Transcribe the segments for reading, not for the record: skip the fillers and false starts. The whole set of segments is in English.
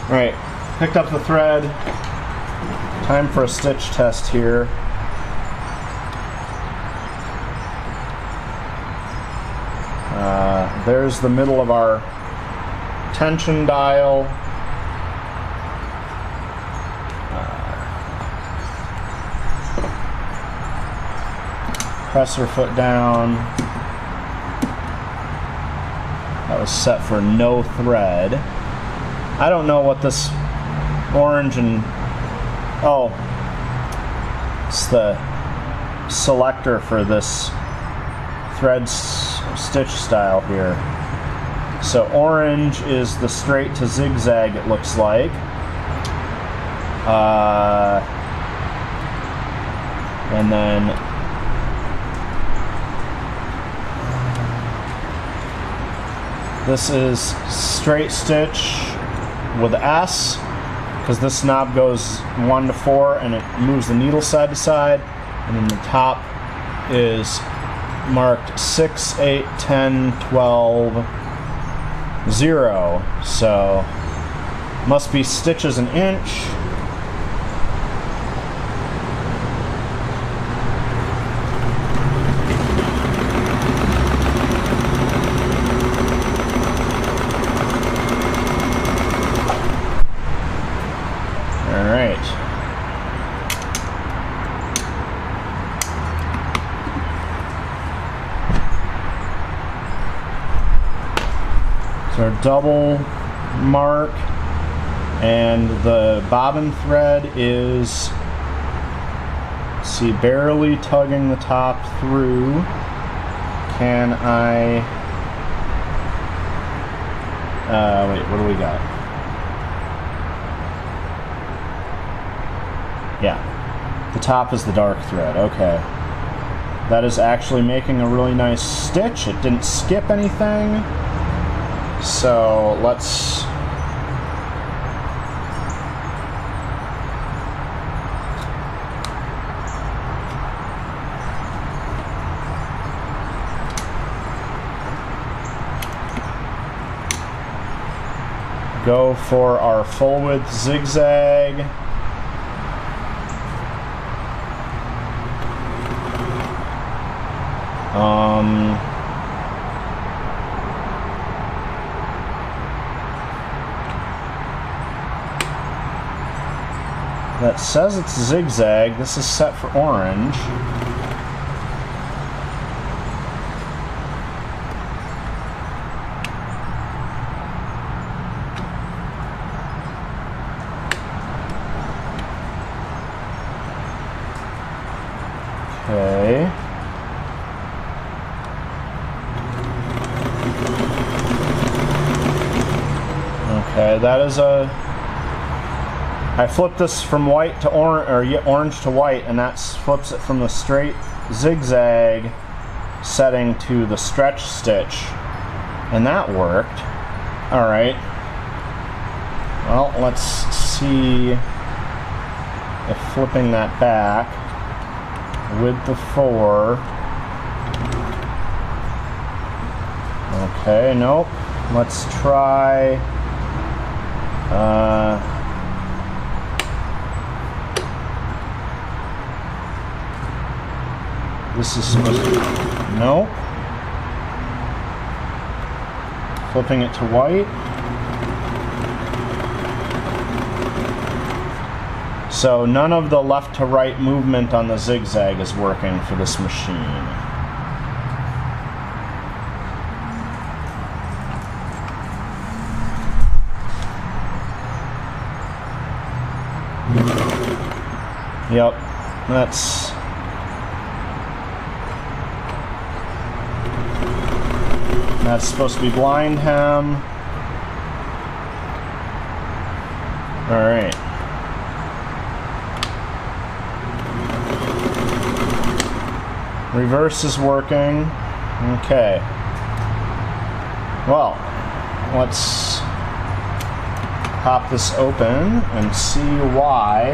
Alright, picked up the thread. Time for a stitch test here. There's the middle of our tension dial. Presser foot down. That was set for no thread. I don't know what this orange and... oh, it's the selector for this thread stitch style here. So orange is the straight to zigzag, it looks like. And then this is straight stitch with S, because this knob goes 1 to 4 and it moves the needle side to side. And then the top is marked 6, 8, 10, 12, 0. So must be stitches an inch. So our double mark, and the bobbin thread is, let's see, barely tugging the top through. Can I, wait, what do we got? Yeah, the top is the dark thread, okay. That is actually making a really nice stitch. It didn't skip anything. So let's go for our full width zigzag. That says it's zigzag. This is set for orange. Okay. Okay, that is a... I flipped this from white to orange, or orange to white, and that flips it from the straight zigzag setting to the stretch stitch, and that worked. All right. Well, let's see if flipping that back with the 4. Okay, nope. Let's try. This is supposed to... nope. Flipping it to white. So none of the left to right movement on the zigzag is working for this machine. Yep, that's supposed to be blind hem. All right. Reverse is working. Okay. Well, let's pop this open and see why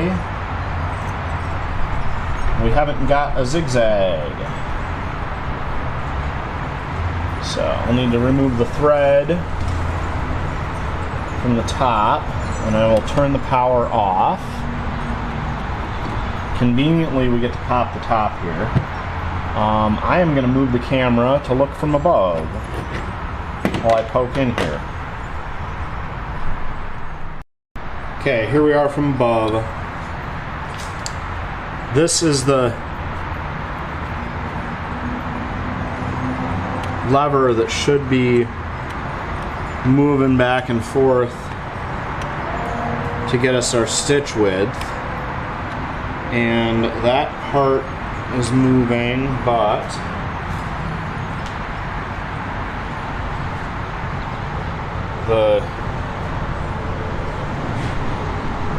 we haven't got a zigzag. So I'll need to remove the thread from the top. and I will turn the power off. Conveniently, we get to pop the top here. I am going to move the camera to look from above while I poke in here. Okay, here we are from above. This is the lever that should be moving back and forth to get us our stitch width. And that part is moving, but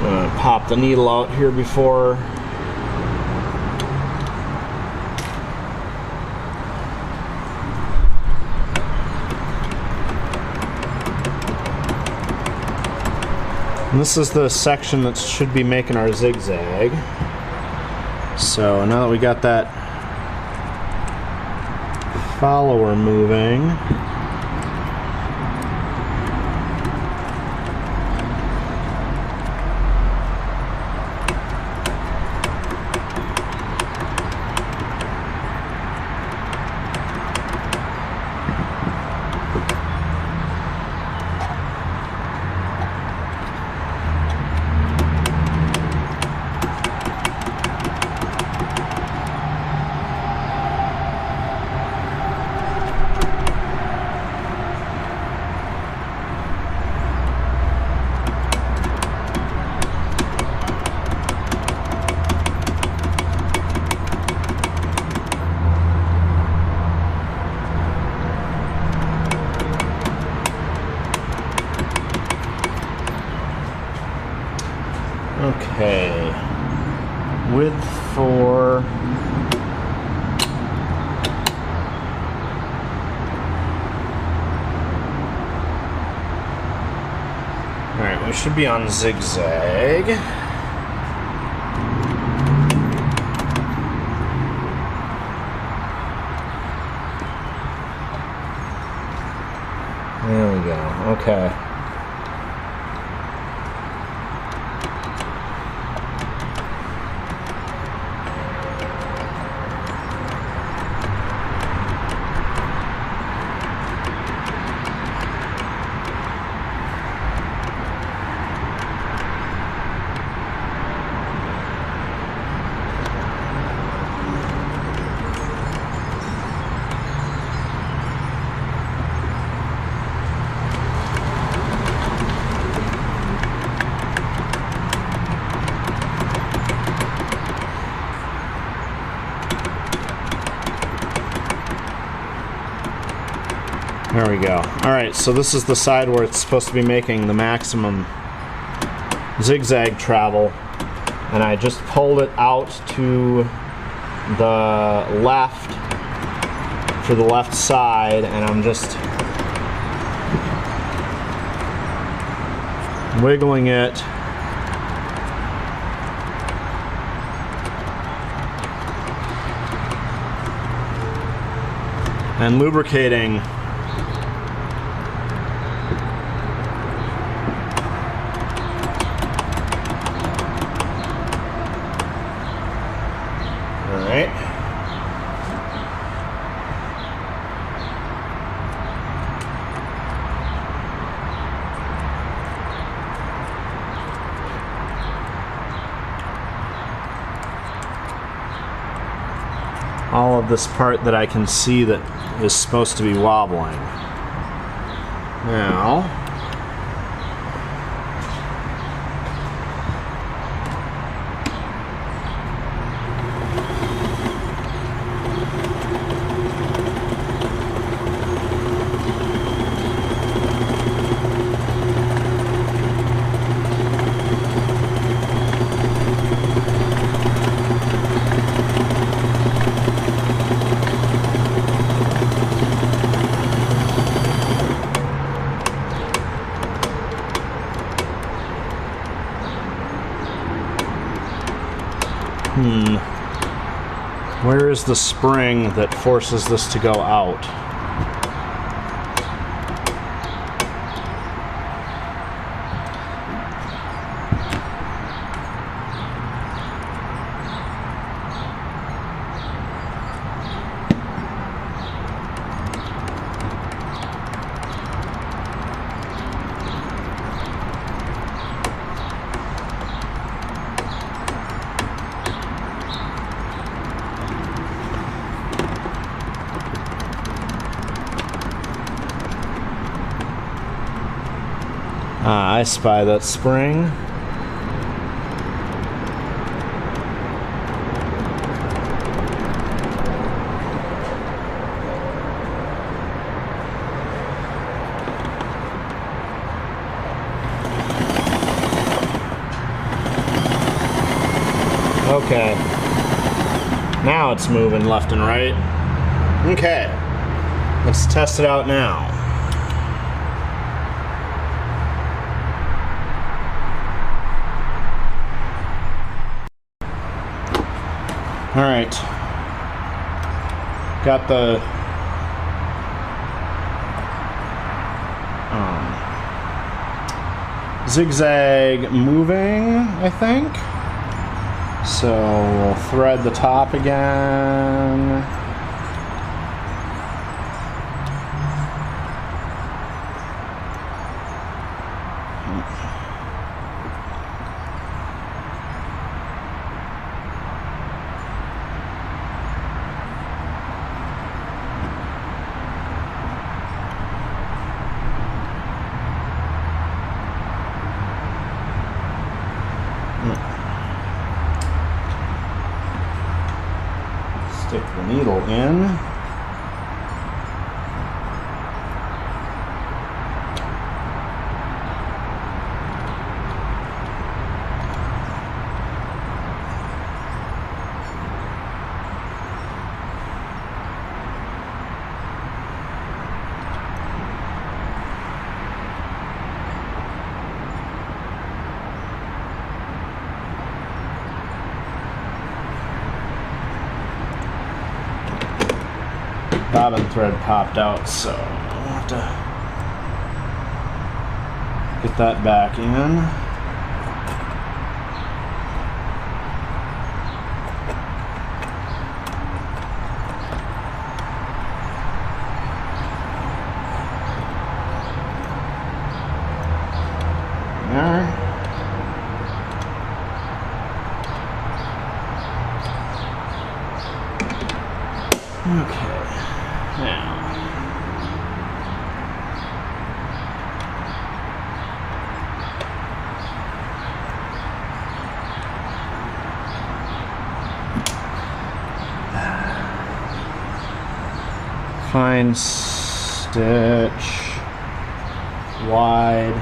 I'm gonna pop the needle out here before and this is the section that should be making our zigzag. So now that we got that follower moving, okay, width for alright, we should be on zigzag. There we go, okay. There we go. Alright, so this is the side where it's supposed to be making the maximum zigzag travel, and I just pulled it out to the left for the left side, and I'm just wiggling it and lubricating all of this part that I can see that is supposed to be wobbling. Now, where is the spring that forces this to go out? Ah, I spy that spring. Okay. Now it's moving left and right. Okay. Let's test it out now. All right. Got the zigzag moving, I think. So we'll thread the top again. Stick the needle in. Bobbin thread popped out, so I'll have to get that back in. There. Okay. Now, fine stitch, wide.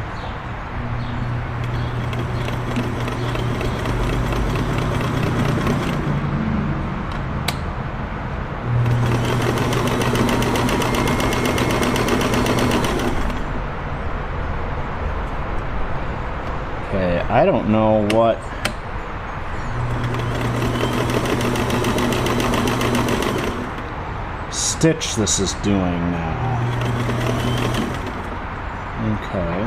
Okay, I don't know what stitch this is doing now. Okay.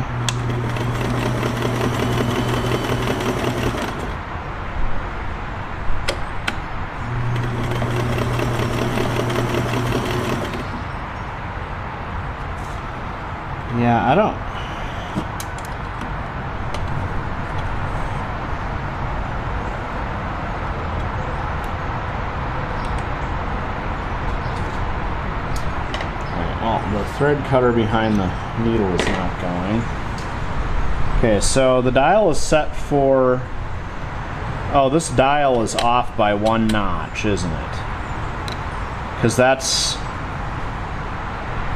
Yeah, I don't. The thread cutter behind the needle is not going. Okay, so the dial is set for... Oh, this dial is off by 1 notch, isn't it? Because that's...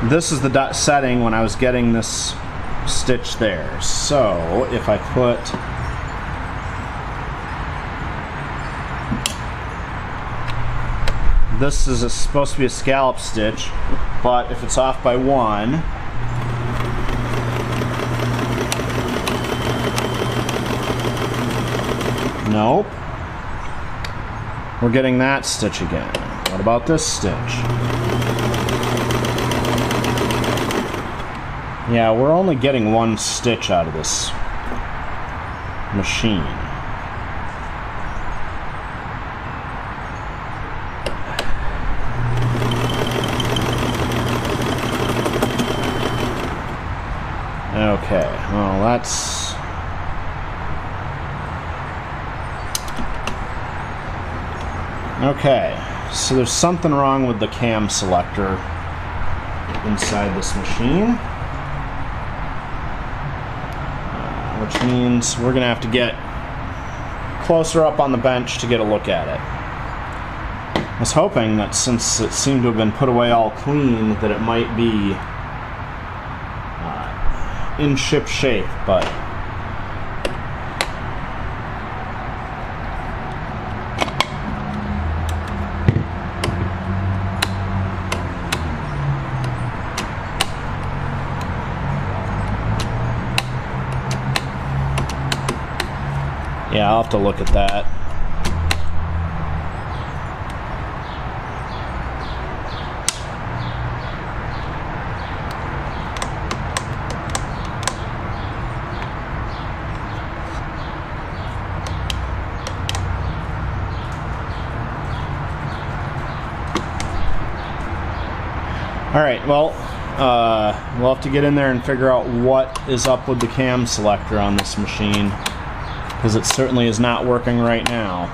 This is the setting when I was getting this stitch there. So, if I put... This is supposed to be a scallop stitch, but if it's off by 1, nope, we're getting that stitch again. What about this stitch? Yeah, we're only getting 1 stitch out of this machine. Okay, well that's... Okay, so there's something wrong with the cam selector inside this machine. which means we're gonna have to get closer up on the bench to get a look at it. I was hoping that since it seemed to have been put away all clean that it might be in ship shape, but yeah, I'll have to look at that. Alright, well, we'll have to get in there and figure out what is up with the cam selector on this machine, because it certainly is not working right now.